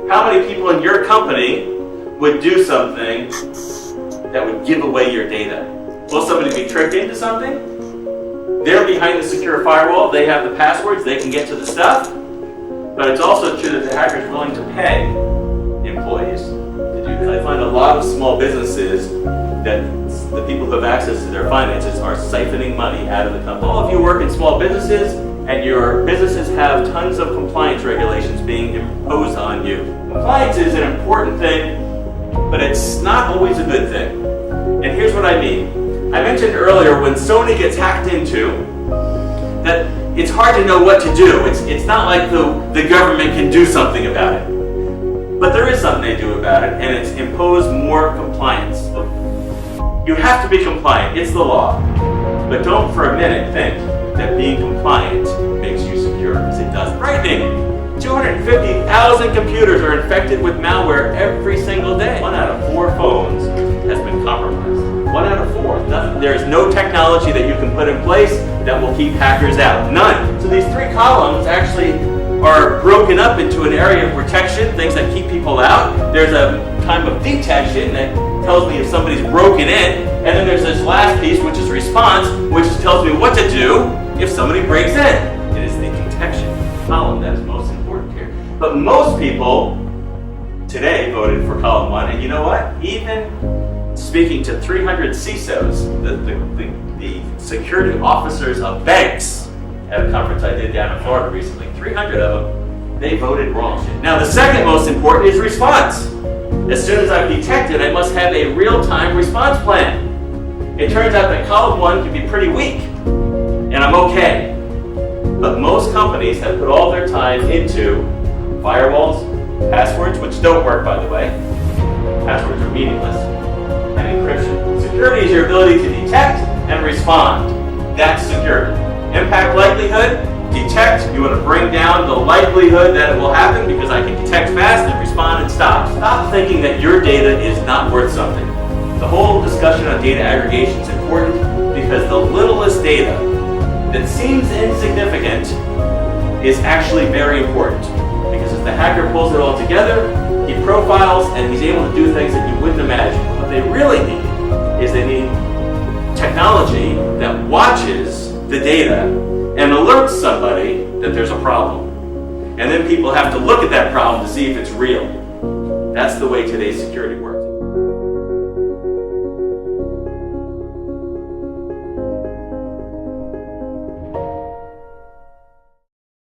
How many people in your company would do something that would give away your data? Will somebody be tricked into something? They're behind the secure firewall, they have the passwords, they can get to the stuff. But it's also true that the hacker is willing to pay employees to do that. I find a lot of small businesses that the people who have access to their finances are siphoning money out of the company. All of you work in small businesses, and your businesses have tons of compliance regulations being imposed on you. Compliance is an important thing, but it's not always a good thing. And here's what I mean. I mentioned earlier when Sony gets hacked into, that it's hard to know what to do. It's not like the government can do something about it. But there is something they do about it, and it's impose more compliance. You have to be compliant, it's the law. But don't for a minute think that being compliant makes you secure, because it does. Frightening! 250,000 computers are infected with malware every single day. 1 out of 4 phones has been compromised. 1 out of 4. There is no technology that you can put in place that will keep hackers out. None. So these 3 columns actually are broken up into an area of protection, things that keep people out. There's a time of detection that tells me if somebody's broken in, and then there's this last piece, which is response, which tells me what to do if somebody breaks in. It is the detection column that is most important here. But most people today voted for column 1, and you know what? Even speaking to 300 CISOs, the security officers of banks at a conference I did down in Florida recently, 300 of them, they voted wrong. Now the second most important is response. As soon as I've detected, I must have a real-time response plan. It turns out that column 1 can be pretty weak, and I'm okay. But most companies have put all their time into firewalls, passwords, which don't work by the way. Passwords are meaningless. And encryption. Security is your ability to detect and respond. That's security. Impact likelihood, detect. You want to bring down the likelihood that it will happen because I can detect fast and respond and stop. Stop thinking that your data is not worth something. The whole discussion on data aggregation is important because the littlest data that seems insignificant is actually very important. Because if the hacker pulls it all together, he profiles and he's able to do things that you wouldn't imagine. What they really need is they need technology that watches the data and alerts somebody that there's a problem. And then people have to look at that problem to see if it's real. That's the way today's security works.